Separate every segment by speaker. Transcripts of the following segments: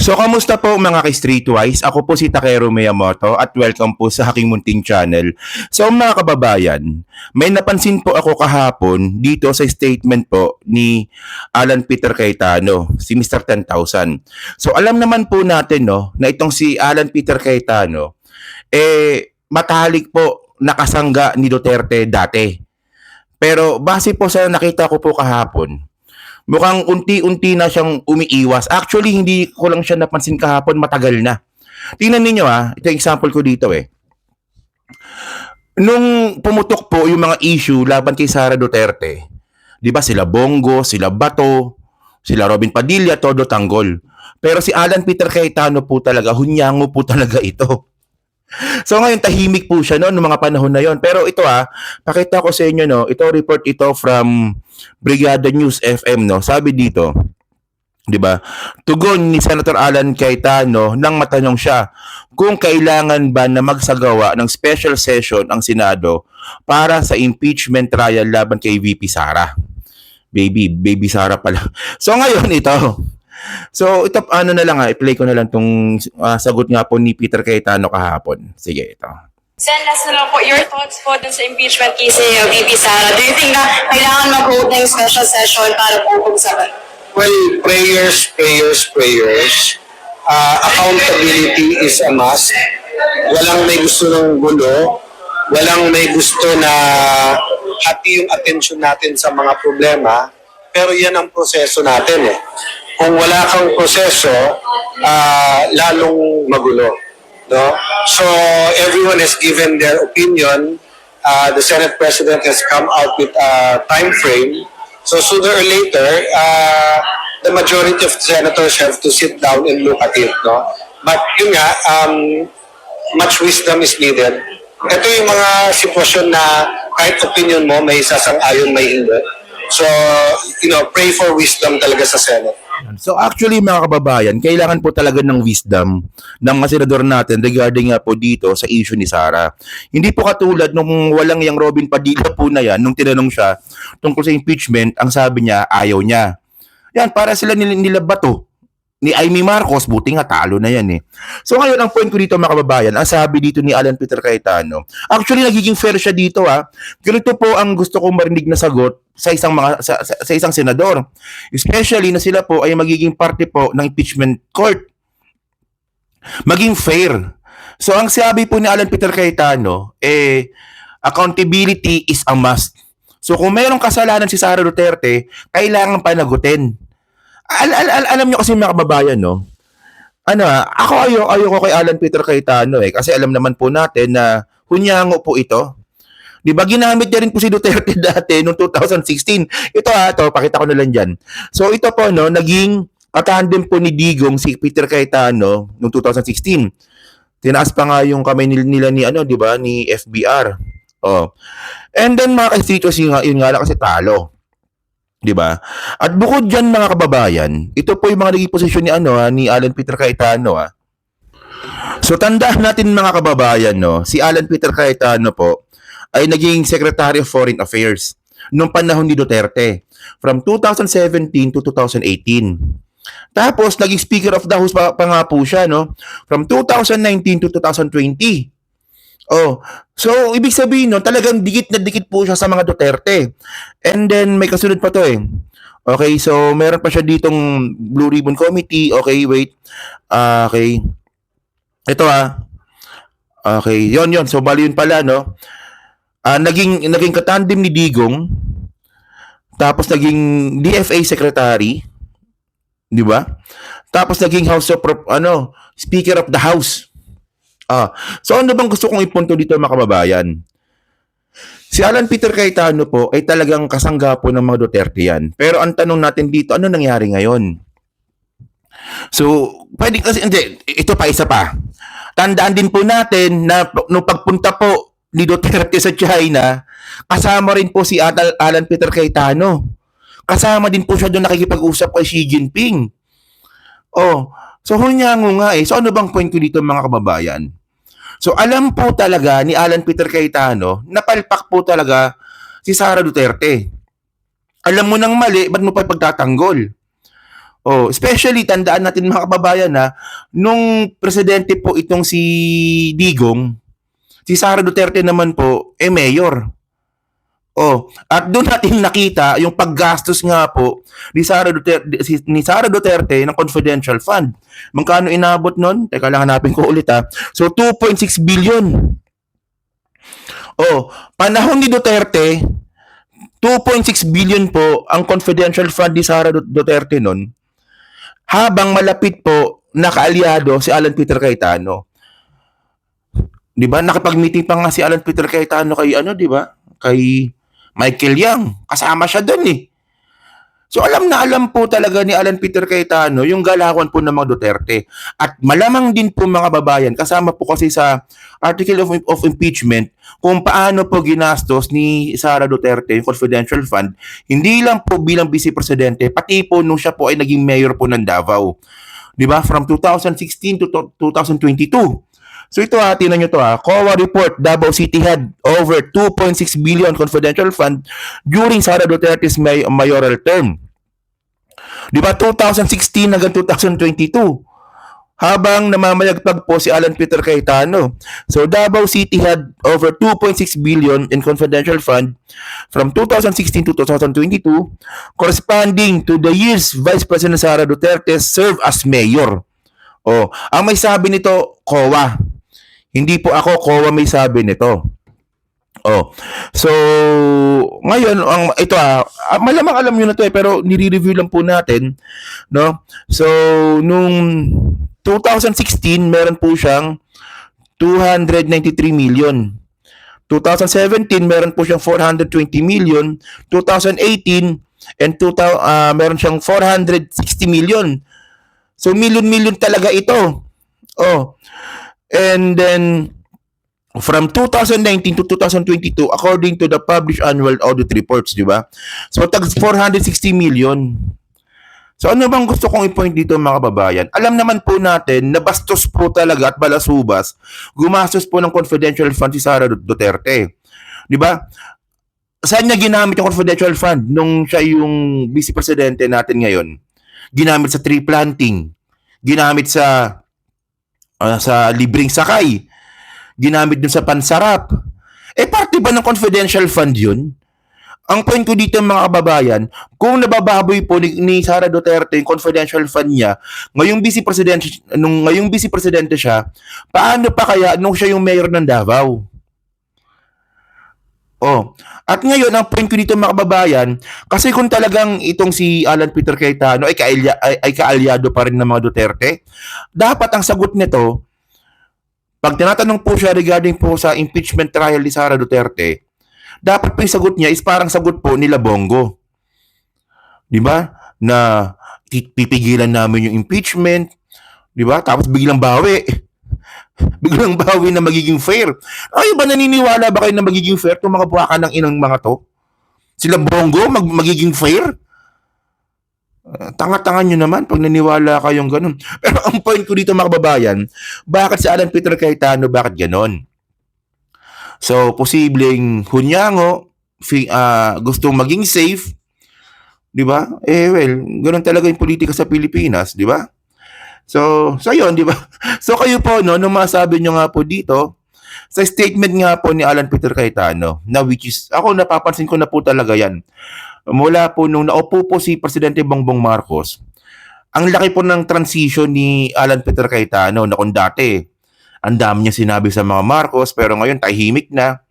Speaker 1: So, kamusta po mga ka-Streetwise? Ako po si Takero Miyamoto at welcome po sa Haking Munting Channel. So, mga kababayan, may napansin po ako kahapon dito sa statement po ni Alan Peter Cayetano, si Mr. 10,000. So, alam naman po natin no, na itong si Alan Peter Cayetano, matalik po nakasangga ni Duterte dati. Pero base po sa nakita ko po kahapon, mukhang unti-unti na siyang umiiwas. Actually, hindi ko lang siya napansin kahapon, matagal na. Tingnan ninyo ito yung example ko dito Nung pumutok po yung mga issue laban kay Sara Duterte, di ba sila Bongo, sila Bato, sila Robin Padilla, todo tanggol. Pero si Alan Peter Cayetano po talaga, hunyango po talaga ito. So ngayon tahimik po siya noong mga panahon na yon. Pero ito pakita ko sa inyo ito report ito from Brigada News FM Sabi dito, 'di ba? Tugon ni Senator Alan Cayetano nang matanong siya kung kailangan ba na magsagawa ng special session ang Senado para sa impeachment trial laban kay VP Sara. Baby Sara pala. So ngayon ito, so ito na lang i-play ko na lang tong sagot nga po ni Peter Cayetano kahapon. Sige ito.
Speaker 2: Sen, last na lang po, your thoughts po dun sa impeachment case ni VP Sara. Do you think na kailangan mag-hold ng special session para po pag-usapan?
Speaker 3: Well, prayers. Accountability is a must. Walang may gusto ng gulo. Walang may gusto na hati yung attention natin sa mga problema. Pero yan ang proseso natin Kung wala kang proseso, lalong magulo. No? So, everyone has given their opinion. The Senate President has come out with a time frame. So, sooner or later, the majority of senators have to sit down and look at it. No? But yun nga, much wisdom is needed. Ito yung mga sitwasyon na kahit opinion mo, may sasang-ayon, may hindi. So, pray for wisdom talaga sa Senate.
Speaker 1: So actually mga kababayan, kailangan po talaga ng wisdom ng mga senador natin regarding nga po dito sa issue ni Sara. Hindi po katulad nung walang yung Robin Padilla po na yan, nung tinanong siya tungkol sa impeachment, ang sabi niya, ayaw niya. Yan, para sila nila Bato, ni Amy Marcos, buti nga talo na yan So ngayon, ang point ko dito mga kababayan, ang sabi dito ni Alan Peter Cayetano, actually nagiging fair siya dito Ganito po ang gusto kong marinig na sagot sa isang senador. Especially na sila po ay magiging parte po ng impeachment court. Maging fair. So ang sabi po ni Alan Peter Cayetano, accountability is a must. So kung mayroong kasalanan si Sara Duterte, kailangan panagutin. Alam nyo kasi mga kababayan, ako ayoko kay Alan Peter Cayetano kasi alam naman po natin na hunyango po ito. Di ba ginamit niya rin po si Duterte dati noong 2016. Ito, pakita ko na lang dyan. So ito po, naging katandem po ni Digong si Peter Cayetano noong 2016. Tinaas pa nga yung kamay nila ni di ba, ni FBR. And then mga ka-Streetwise, yun nga lang kasi talo. 'Di ba? At bukod diyan mga kababayan, ito po yung mga naging posisyon ni Alan Peter Cayetano So tandaan natin mga kababayan si Alan Peter Cayetano po ay naging Secretary of Foreign Affairs noong panahon ni Duterte from 2017 to 2018. Tapos naging Speaker of the House pa nga po siya from 2019 to 2020. So ibig sabihin talagang dikit na dikit po siya sa mga Duterte. And then may kasunod pa to Okay, so meron pa siya ditong Blue Ribbon Committee. Okay, wait. Okay. Ito Okay, yon. So bali yun pala naging katandem ni Digong. Tapos naging DFA Secretary, 'di ba? Tapos naging Speaker of the House. So ano bang gusto kong ipunto dito mga kababayan? Si Alan Peter Cayetano po ay talagang kasangga po ng mga Duterte yan. Pero ang tanong natin dito, ano nangyari ngayon? So, pwede kasi, hindi, ito pa, isa pa. Tandaan din po natin na nung pagpunta po ni Duterte sa China, kasama rin po si Alan Peter Cayetano. Kasama din po siya doon nakikipag-usap kay Xi Jinping. So hunyango nga So ano bang point ko dito mga kababayan? So alam po talaga ni Alan Peter Cayetano na palpak po talaga si Sara Duterte. Alam mo nang mali, ba't mo pa pagtatanggol? Oh, especially tandaan natin mga kababayan na nung presidente po itong si Digong, si Sara Duterte naman po mayor. Oh, at doon natin nakita yung paggastos nga po ni Sara Duterte ng confidential fund. Magkano inabot nun? Teka lang, hanapin ko ulit ha. So 2.6 billion. Oh, panahon ni Duterte, 2.6 billion po ang confidential fund ni Sara Duterte nun. Habang malapit po nakaalyado si Alan Peter Cayetano. 'Di ba? Nakipag-meeting pa nga si Alan Peter Cayetano kay 'di ba? Kay Michael Yang. Kasama siya doon eh. So alam na alam po talaga ni Alan Peter Cayetano yung galawan po ng mga Duterte. At malamang din po mga babayan, kasama po kasi sa article of impeachment kung paano po ginastos ni Sara Duterte yung confidential fund, hindi lang po bilang vice presidente, pati po nung siya po ay naging mayor po ng Davao. 'Di ba? From 2016 to 2022. So ito tinan nyo to COA report, Davao City had over 2.6 billion confidential fund during Sara Duterte's mayoral term. Di ba 2016 hanggang 2022 habang namamayagpag po si Alan Peter Cayetano. So Davao City had over 2.6 billion in confidential fund from 2016 to 2022 corresponding to the years Vice President Sara Duterte served as mayor. Oh, ang may sabi nito COA. Hindi po ako, COA may sabi nito. Oh. So, ngayon ito malamang alam niyo na 'to pero nire-review lang po natin, no? So, nung 2016 meron po siyang 293 million. 2017 meron po siyang 420 million, 2018 and meron siyang 460 million. So, million talaga ito. Oh. And then, from 2019 to 2022, according to the published annual audit reports, di ba? So, tag 460 million. So, ano bang gusto kong i-point dito mga kababayan? Alam naman po natin na bastos po talaga at balasubas, gumastos po ng confidential fund si Sara Duterte. Di ba? Saan niya ginamit yung confidential fund nung siya yung vice presidente natin ngayon? Ginamit sa tree planting. Ginamit sa libreng sakay, ginamit dun sa pansarap. Parte ba ng confidential fund yun? Ang point ko dito mga kababayan, kung nabababoy po ni Sara Duterte yung confidential fund niya, ngayong vice presidente siya, paano pa kaya nung siya yung mayor ng Davao? Oh, at ngayon ang point ko dito mga kababayan, kasi kung talagang itong si Alan Peter Cayetano ay kaalyado pa rin ng mga Duterte, dapat ang sagot nito, pag tinatanong po siya regarding po sa impeachment trial ni Sara Duterte, dapat po yung sagot niya is parang sagot po nila Bongo. Di ba? Na pipigilan namin yung impeachment, di ba? Tapos biglang bawi. Biglang bawi na magiging fair. Ay, ba naniniwala ba kayo na magiging fair itong mga buwakan ng inang mga to? Sila Bongo magiging fair? Tanga-tanga nyo naman pag naniwala kayong ganun. Pero ang point ko dito mga kababayan, bakit si Alan Peter Cayetano, bakit ganon? So, posibleng hunyango, gustong maging safe, di ba? Ganun talaga yung politika sa Pilipinas, di ba? So yun, di ba? So kayo po, no, nung masabi nyo nga po dito, sa statement nga po ni Alan Peter Cayetano, na which is, ako napapansin ko na po talaga yan. Mula po nung naupo po si Presidente Bongbong Marcos, ang laki po ng transition ni Alan Peter Cayetano na kung dati, ang dami niya sinabi sa mga Marcos, pero ngayon tahimik na.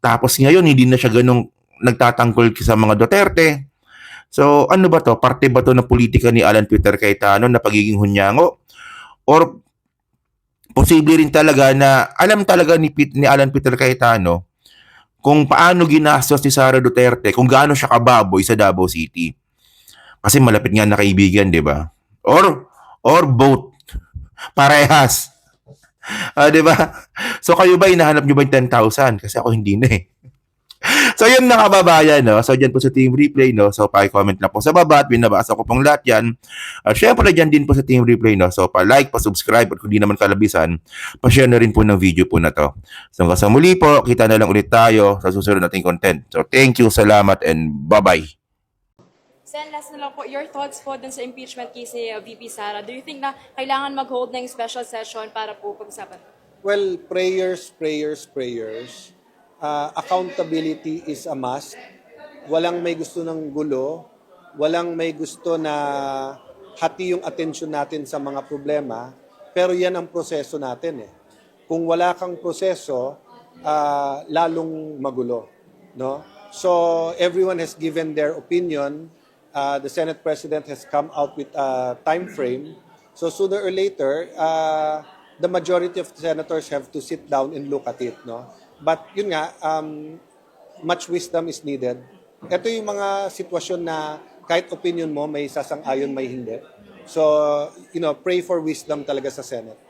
Speaker 1: Tapos ngayon, hindi na siya ganung nagtatanggol sa mga Duterte. So, ano ba to? Parte ba to ng politika ni Alan Peter Cayetano na pagiging hunyango? Or posible rin talaga na alam talaga ni Alan Peter Cayetano kung paano ginastos ni Sara Duterte, kung gaano siya kababoy sa Davao City. Kasi malapit nga na kaibigan, di ba? Or both. Parehas. Di ba? So kayo ba, hinahanap nyo ba yung 10,000? Kasi ako hindi na eh. So yun na kababayan, no? So dyan po sa Team Replay, no? So pa-comment na po sa baba at binabasa ko pong lahat yan. At syempre dyan din po sa Team Replay, no? So pa-like, pa-subscribe at kung di naman kalabisan, pa-share na rin po ng video po na to. So hanggang sa muli po, kita na lang ulit tayo sa susunod nating content. So thank you, salamat, and bye-bye.
Speaker 2: Sen, last na lang po, your thoughts po dun sa impeachment case ni VP Sara. Do you think na kailangan mag-hold ng special session para po pag-usapan?
Speaker 4: Well, prayers. Accountability is a must. Walang may gusto ng gulo. Walang may gusto na hati yung atensyon natin sa mga problema. Pero yan ang proseso natin eh. Kung wala kang proseso, lalong magulo. No? So everyone has given their opinion. The Senate President has come out with a time frame. So sooner or later, the majority of senators have to sit down and look at it. No? But yun nga, much wisdom is needed. Ito yung mga sitwasyon na kahit opinion mo, may sasang-ayon, may hindi. So, pray for wisdom talaga sa Senate.